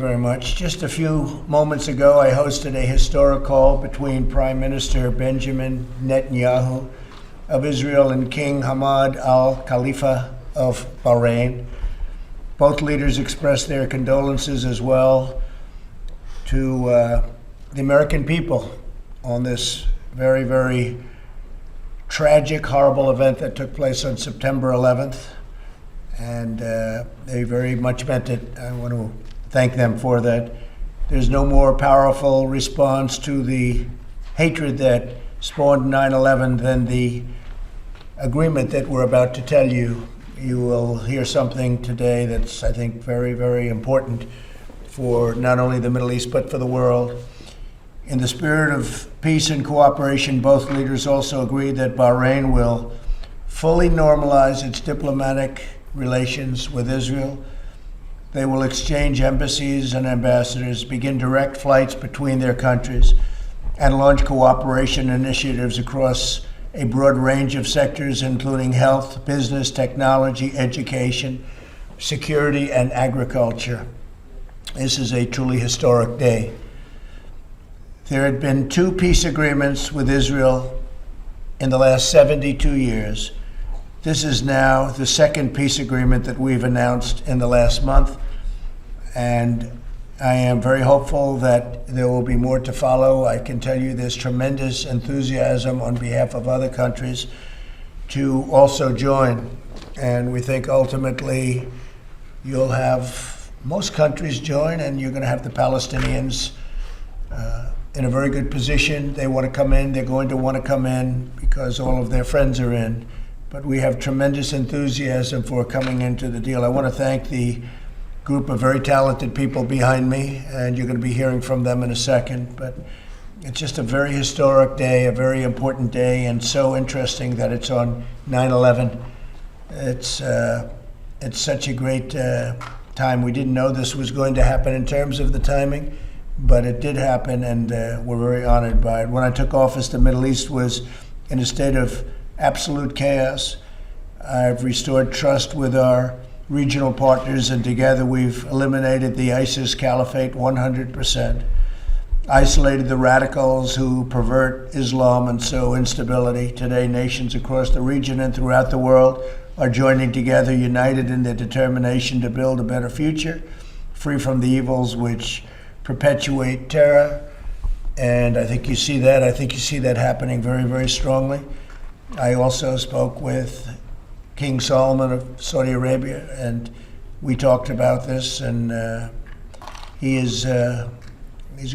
very much. Just a few moments ago, I hosted a historic call between Prime Minister Benjamin Netanyahu of Israel and King Hamad Al Khalifa of Bahrain. Both leaders expressed their condolences as well to the American people on this very, very tragic, horrible event that took place on September 11th. And they very much meant it. I want to thank them for that. There's no more powerful response to the hatred that spawned 9/11 than the agreement that we're about to tell you. You will hear something today that's, I think, very, very important for not only the Middle East, but for the world. In the spirit of peace and cooperation, both leaders also agreed that Bahrain will fully normalize its diplomatic relations with Israel. They will exchange embassies and ambassadors, begin direct flights between their countries, and launch cooperation initiatives across a broad range of sectors, including health, business, technology, education, security, and agriculture. This is a truly historic day. There had been 2 peace agreements with Israel in the last 72 years. This is now the 2nd peace agreement that we've announced in the last month, and I am very hopeful that there will be more to follow. I can tell you there's tremendous enthusiasm on behalf of other countries to also join, and we think ultimately you'll have most countries join, and you're going to have the Palestinians in a very good position. They want to come in. They're going to want to come in because all of their friends are in. But we have tremendous enthusiasm for coming into the deal. I want to thank the group of very talented people behind me, and you're going to be hearing from them in a second. But it's just a very historic day, a very important day, and so interesting that it's on 9/11. It's such a great time. We didn't know this was going to happen in terms of the timing, but it did happen, and we're very honored by it. When I took office, the Middle East was in a state of absolute chaos. I've restored trust with our regional partners, and together we've eliminated the ISIS caliphate 100%, isolated the radicals who pervert Islam and sow instability. Today, nations across the region and throughout the world are joining together, united in their determination to build a better future, free from the evils which perpetuate terror. And I think you see that. I think you see that happening very, very strongly. I also spoke with King Salman of Saudi Arabia, and we talked about this, and he's a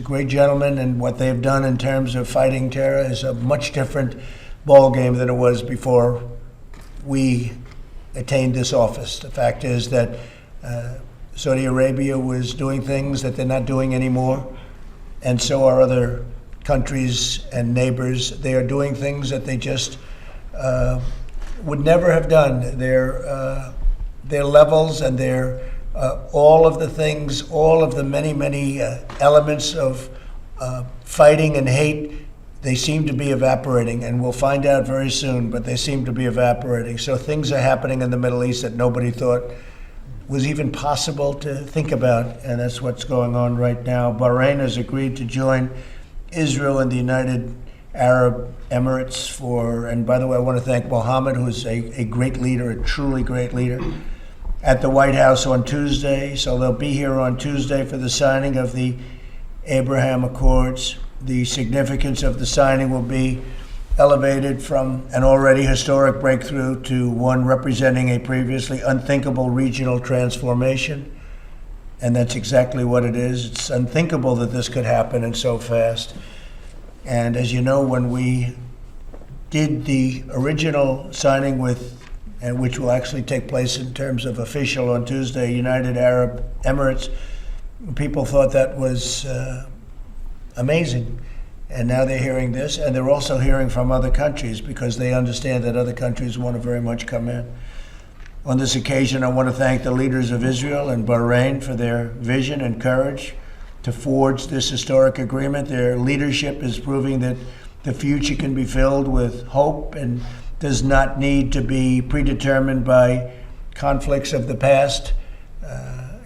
great gentleman, and what they've done in terms of fighting terror is a much different ballgame than it was before we attained this office. The fact is that Saudi Arabia was doing things that they're not doing anymore, and so are other countries and neighbors. They are doing things that they just would never have done. Their levels and their all of the things, all of the many elements of fighting and hate, they seem to be evaporating, and we'll find out very soon, but they seem to be evaporating. So things are happening in the Middle East that nobody thought was even possible to think about, and that's what's going on right now. Bahrain has agreed to join Israel and the United Arab Emirates and by the way, I want to thank Mohammed, who's a great leader, a truly great leader, at the White House on Tuesday. So they'll be here on Tuesday for the signing of the Abraham Accords. The significance of the signing will be elevated from an already historic breakthrough to one representing a previously unthinkable regional transformation. And that's exactly what it is. It's unthinkable that this could happen and so fast. And as you know, when we did the original signing which will actually take place in terms of official on Tuesday, United Arab Emirates, people thought that was amazing. And now they're hearing this, and they're also hearing from other countries because they understand that other countries want to very much come in. On this occasion, I want to thank the leaders of Israel and Bahrain for their vision and courage to forge this historic agreement. Their leadership is proving that the future can be filled with hope and does not need to be predetermined by conflicts of the past.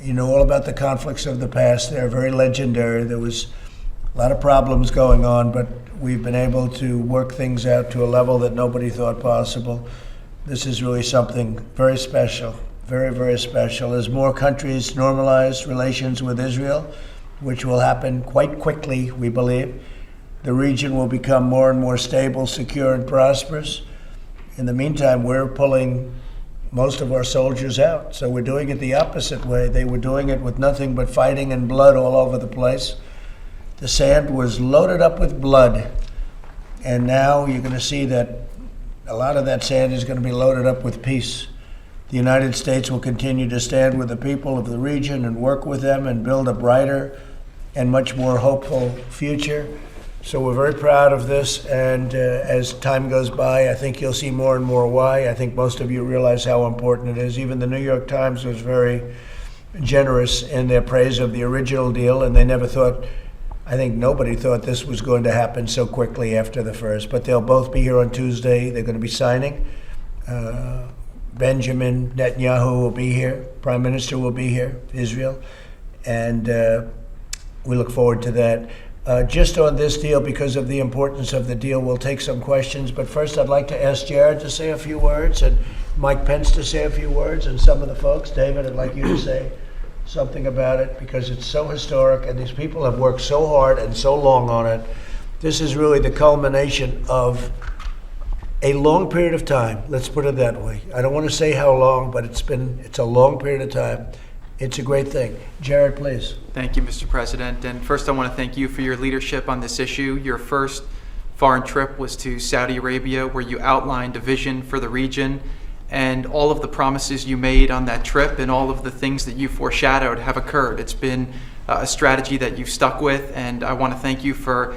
You know all about the conflicts of the past. They're very legendary. There was a lot of problems going on, but we've been able to work things out to a level that nobody thought possible. This is really something very special, very, very special. As more countries normalize relations with Israel, which will happen quite quickly, we believe, the region will become more and more stable, secure, and prosperous. In the meantime, we're pulling most of our soldiers out. So we're doing it the opposite way. They were doing it with nothing but fighting and blood all over the place. The sand was loaded up with blood. And now you're going to see that a lot of that sand is going to be loaded up with peace. The United States will continue to stand with the people of the region and work with them and build a brighter and much more hopeful future. So we're very proud of this, and as time goes by, I think you'll see more and more why. I think most of you realize how important it is. Even the New York Times was very generous in their praise of the original deal, and they never thought, I think nobody thought this was going to happen so quickly after the first. But they'll both be here on Tuesday. They're going to be signing. Benjamin Netanyahu will be here. Prime Minister will be here, Israel. And we look forward to that. Just on this deal, because of the importance of the deal, we'll take some questions. But first, I'd like to ask Jared to say a few words and Mike Pence to say a few words and some of the folks. David, I'd like you to say something about it because it's so historic and these people have worked so hard and so long on it. This is really the culmination of a long period of time. Let's put it that way. I don't want to say how long, but it's a long period of time. It's a great thing. Jared, please. Thank you, Mr. President. And first, I want to thank you for your leadership on this issue. Your first foreign trip was to Saudi Arabia, where you outlined a vision for the region. And all of the promises you made on that trip and all of the things that you foreshadowed have occurred. It's been a strategy that you've stuck with, and I want to thank you for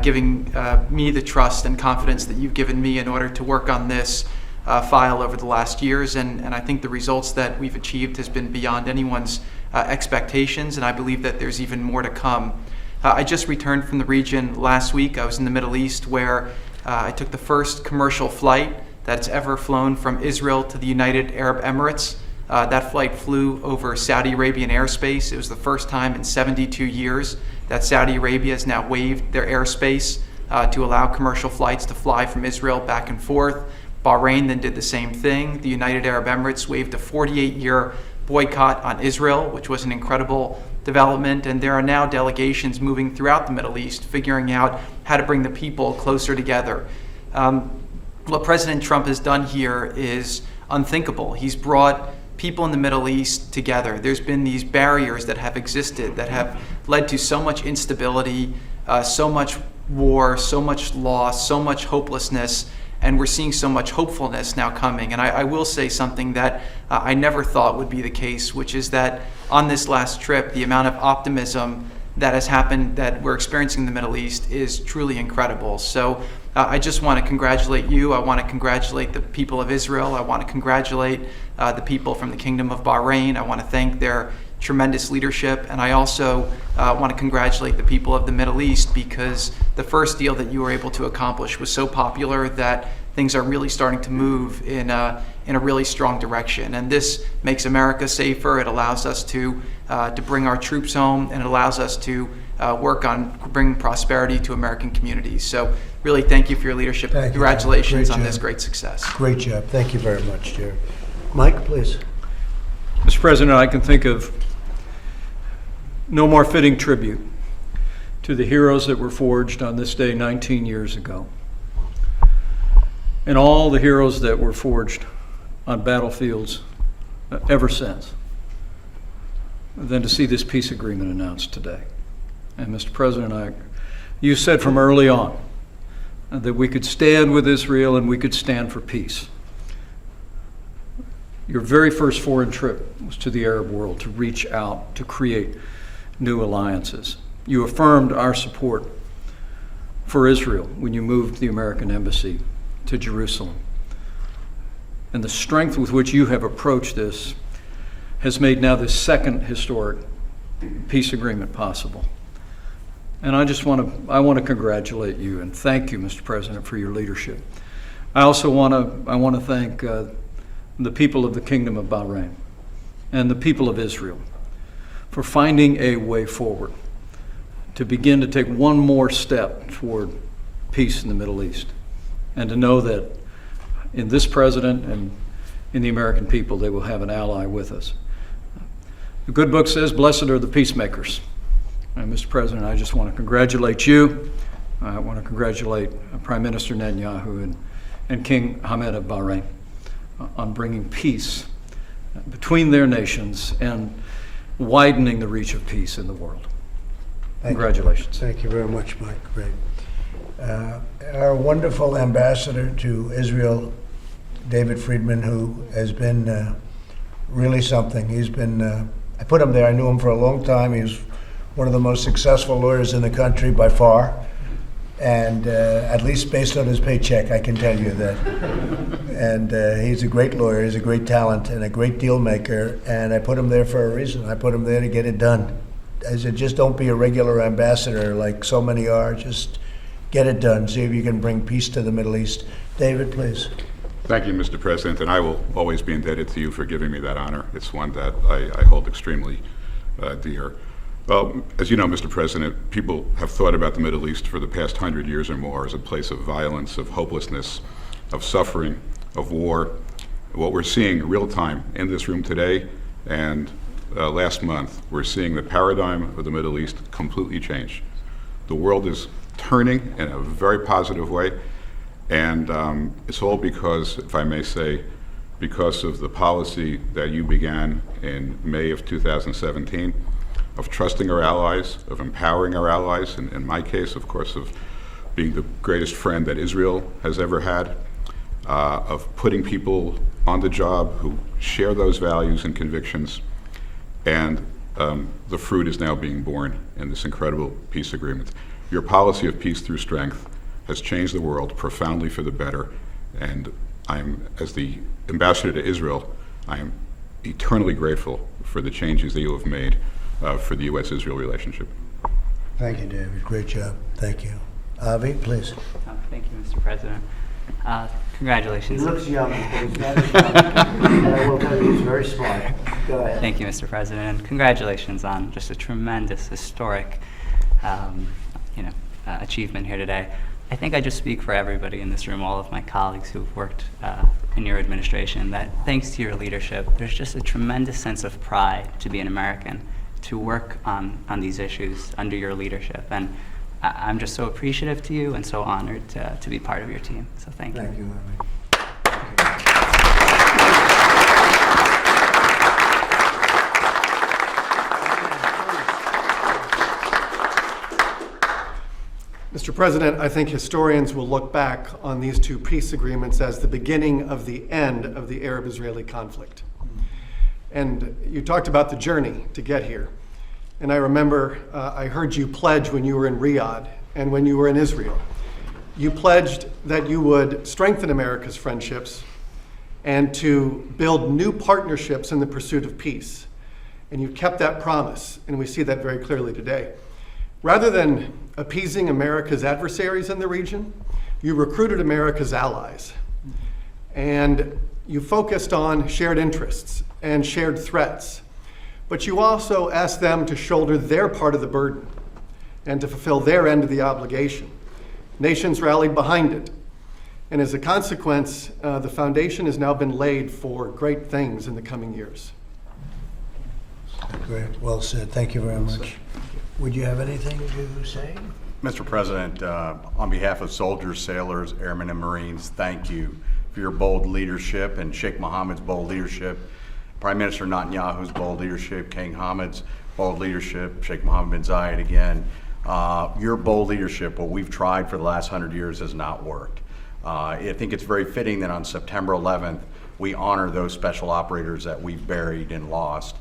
giving me the trust and confidence that you've given me in order to work on this file over the last years, and I think the results that we've achieved has been beyond anyone's expectations, and I believe that there's even more to come. I just returned from the region last week. I was in the Middle East where I took the first commercial flight that's ever flown from Israel to the United Arab Emirates. That flight flew over Saudi Arabian airspace. It was the first time in 72 years that Saudi Arabia has now waived their airspace to allow commercial flights to fly from Israel back and forth. Bahrain then did the same thing. The United Arab Emirates waived a 48-year boycott on Israel, which was an incredible development. And there are now delegations moving throughout the Middle East, figuring out how to bring the people closer together. What President Trump has done here is unthinkable. He's brought people in the Middle East together. There's been these barriers that have existed that have led to so much instability, so much war, so much loss, so much hopelessness. And we're seeing so much hopefulness now coming. And I will say something that I never thought would be the case, which is that on this last trip, the amount of optimism that has happened, that we're experiencing in the Middle East, is truly incredible. So I just want to congratulate you. I want to congratulate the people of Israel. I want to congratulate the people from the Kingdom of Bahrain. I want to thank their tremendous leadership, and I also want to congratulate the people of the Middle East because the first deal that you were able to accomplish was so popular that things are really starting to move in a really strong direction. And this makes America safer. It allows us to bring our troops home, and it allows us to work on bringing prosperity to American communities. So really thank you for your leadership. Thank you. Congratulations on this great success. Great job. Thank you very much, Jared. Mike, please. Mr. President, I can think of no more fitting tribute to the heroes that were forged on this day 19 years ago, and all the heroes that were forged on battlefields ever since, than to see this peace agreement announced today. And Mr. President, you said from early on that we could stand with Israel and we could stand for peace. Your very first foreign trip was to the Arab world to reach out, to create new alliances. You affirmed our support for Israel when you moved the American embassy to Jerusalem. And the strength with which you have approached this has made now this second historic peace agreement possible. And I want to congratulate you and thank you, Mr. President, for your leadership. I also want to thank the people of the Kingdom of Bahrain and the people of Israel for finding a way forward to begin to take one more step toward peace in the Middle East, and to know that in this president and in the American people, they will have an ally with us. The good book says, "Blessed are the peacemakers." And Mr. President, I just want to congratulate you. I want to congratulate Prime Minister Netanyahu and King Hamad of Bahrain on bringing peace between their nations and widening the reach of peace in the world. Congratulations. Thank you very much, Mike. Great. Our wonderful ambassador to Israel, David Friedman, who has been really something. He's been, I put him there, I knew him for a long time. He was one of the most successful lawyers in the country by far. And at least based on his paycheck, I can tell you that. And he's a great lawyer, he's a great talent, and a great deal maker. And I put him there for a reason. I put him there to get it done. I said, just don't be a regular ambassador like so many are. Just get it done. See if you can bring peace to the Middle East. David, please. Thank you, Mr. President, and I will always be indebted to you for giving me that honor. It's one that I hold extremely dear. Well, as you know, Mr. President, people have thought about the Middle East for the past 100 years or more as a place of violence, of hopelessness, of suffering, of war. What we're seeing real time in this room today and last month, we're seeing the paradigm of the Middle East completely change. The world is turning in a very positive way, and it's all because, if I may say, because of the policy that you began in May of 2017 of trusting our allies, of empowering our allies, and in my case, of course, of being the greatest friend that Israel has ever had, of putting people on the job who share those values and convictions. And the fruit is now being born in this incredible peace agreement. Your policy of peace through strength has changed the world profoundly for the better. And I'm, as the ambassador to Israel, I am eternally grateful for the changes that you have made for the U.S.-Israel relationship. Thank you, David. Great job. Thank you. Avi, please. Thank you, Mr. President. Congratulations. He looks young, but he's not as young. And I will tell you, he's very smart. Go ahead. Thank you, Mr. President, and congratulations on just a tremendous, historic, achievement here today. I think I just speak for everybody in this room, all of my colleagues who've worked in your administration, that thanks to your leadership, there's just a tremendous sense of pride to be an American, to work on these issues under your leadership. And I'm just so appreciative to you and so honored to be part of your team. So thank you. Thank you, Avi. Mr. President, I think historians will look back on these two peace agreements as the beginning of the end of the Arab-Israeli conflict. And you talked about the journey to get here. And I remember I heard you pledge when you were in Riyadh and when you were in Israel. You pledged that you would strengthen America's friendships and to build new partnerships in the pursuit of peace. And you kept that promise, and we see that very clearly today. Rather than appeasing America's adversaries in the region, you recruited America's allies. And you focused on shared interests and shared threats. But you also asked them to shoulder their part of the burden and to fulfill their end of the obligation. Nations rallied behind it. And as a consequence, the foundation has now been laid for great things in the coming years. Great. Well said. Thank you very much. Would you have anything to say? Mr. President, on behalf of soldiers, sailors, airmen, and Marines, thank you for your bold leadership and Sheikh Mohammed's bold leadership, Prime Minister Netanyahu's bold leadership, King Hamad's bold leadership, Sheikh Mohammed bin Zayed again. Your bold leadership, what we've tried for the last 100 years, has not worked. I think it's very fitting that on September 11th, we honor those special operators that we've buried and lost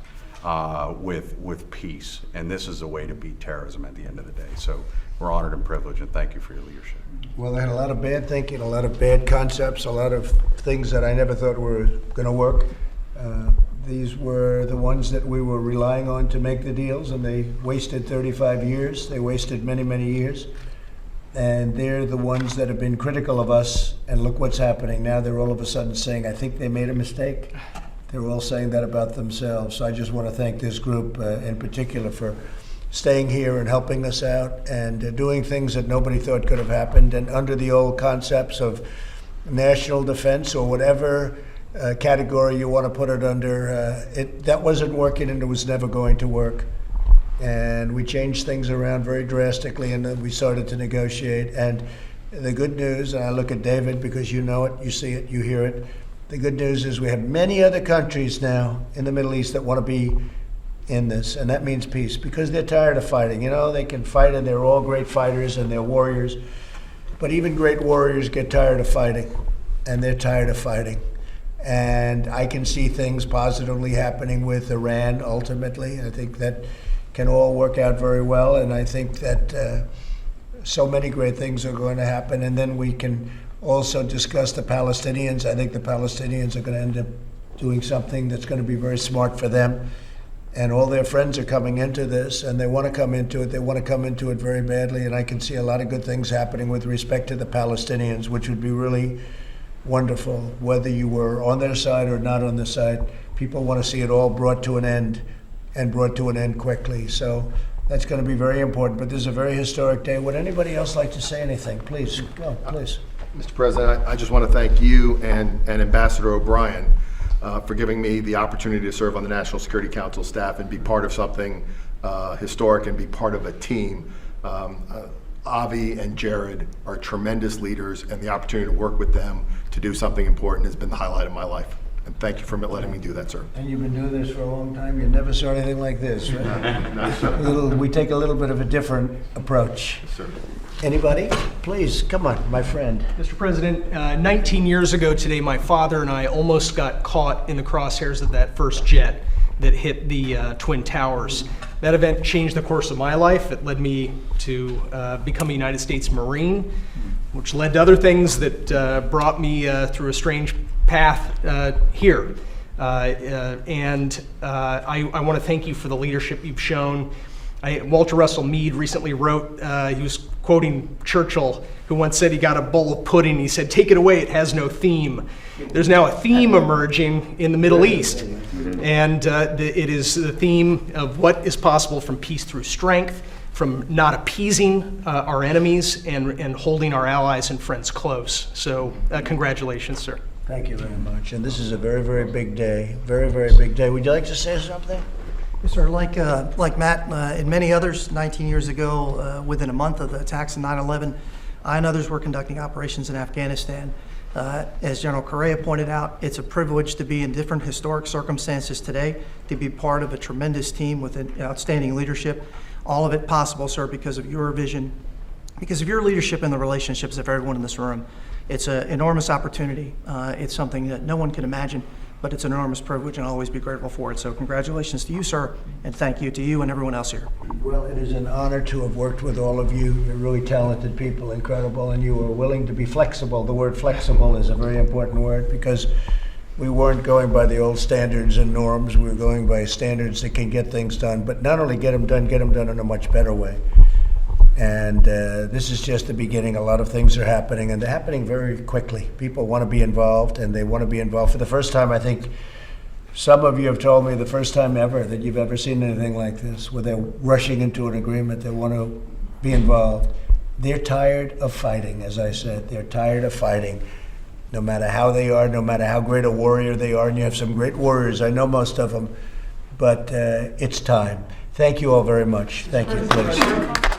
with peace. And this is a way to beat terrorism at the end of the day. So we're honored and privileged, and thank you for your leadership. Well, they had a lot of bad thinking, a lot of bad concepts, a lot of things that I never thought were going to work. These were the ones that we were relying on to make the deals, and they wasted 35 years. They wasted many, many years. And they're the ones that have been critical of us, and look what's happening. Now they're all of a sudden saying, I think they made a mistake. They're all saying that about themselves. So I just want to thank this group in particular for staying here and helping us out and doing things that nobody thought could have happened. And under the old concepts of national defense or whatever category you want to put it under, that wasn't working and it was never going to work. And we changed things around very drastically, and then we started to negotiate. And the good news, and I look at David because you know it, you see it, you hear it. The good news is we have many other countries now in the Middle East that want to be in this, and that means peace because they're tired of fighting. You know, they can fight and they're all great fighters and they're warriors, but even great warriors get tired of fighting, and they're tired of fighting. And I can see things positively happening with Iran ultimately. I think that can all work out very well, and I think that so many great things are going to happen. And then we can also discuss the Palestinians. I think the Palestinians are going to end up doing something that's going to be very smart for them. And all their friends are coming into this, and they want to come into it. They want to come into it very badly, and I can see a lot of good things happening with respect to the Palestinians, which would be really wonderful, whether you were on their side or not on the side. People want to see it all brought to an end, and brought to an end quickly. So that's going to be very important. But this is a very historic day. Would anybody else like to say anything? Please, go, please. Mr. President, I just want to thank you and Ambassador O'Brien for giving me the opportunity to serve on the National Security Council staff and be part of something historic and be part of a team. Avi and Jared are tremendous leaders, and the opportunity to work with them to do something important has been the highlight of my life. And thank you for letting me do that, sir. And you've been doing this for a long time. You never saw anything like this, right? We take a little bit of a different approach. Yes, sir. Anybody? Please, come on, my friend. Mr. President, 19 years ago today, my father and I almost got caught in the crosshairs of that first jet that hit the Twin Towers. That event changed the course of my life. It led me to become a United States Marine, which led to other things that brought me through a strange path here. And I want to thank you for the leadership you've shown. Walter Russell Mead recently wrote, he was quoting Churchill, who once said he got a bowl of pudding. He said, "Take it away, it has no theme." There's now a theme emerging in the Middle East. And it is the theme of what is possible from peace through strength, from not appeasing our enemies and holding our allies and friends close. So congratulations, sir. Thank you very much. And this is a very, very big day. Very, very big day. Would you like to say something? Yes, sir. Like Matt and many others, 19 years ago, within a month of the attacks of 9/11, I and others were conducting operations in Afghanistan. As General Correa pointed out, it's a privilege to be in different historic circumstances today, to be part of a tremendous team with an outstanding leadership. All of it possible, sir, because of your vision, because of your leadership and the relationships of everyone in this room. It's an enormous opportunity. It's something that no one can imagine, but it's an enormous privilege, and I'll always be grateful for it. So congratulations to you, sir, and thank you to you and everyone else here. Well, it is an honor to have worked with all of you. You're really talented people, incredible, and you are willing to be flexible. The word flexible is a very important word because we weren't going by the old standards and norms. We were going by standards that can get things done, but not only get them done in a much better way. And this is just the beginning. A lot of things are happening, and they're happening very quickly. People want to be involved, and they want to be involved. For the first time, I think some of you have told me the first time ever that you've ever seen anything like this, where they're rushing into an agreement. They want to be involved. They're tired of fighting, as I said. They're tired of fighting, no matter how they are, no matter how great a warrior they are. And you have some great warriors. I know most of them, but it's time. Thank you all very much. Thank you. Please.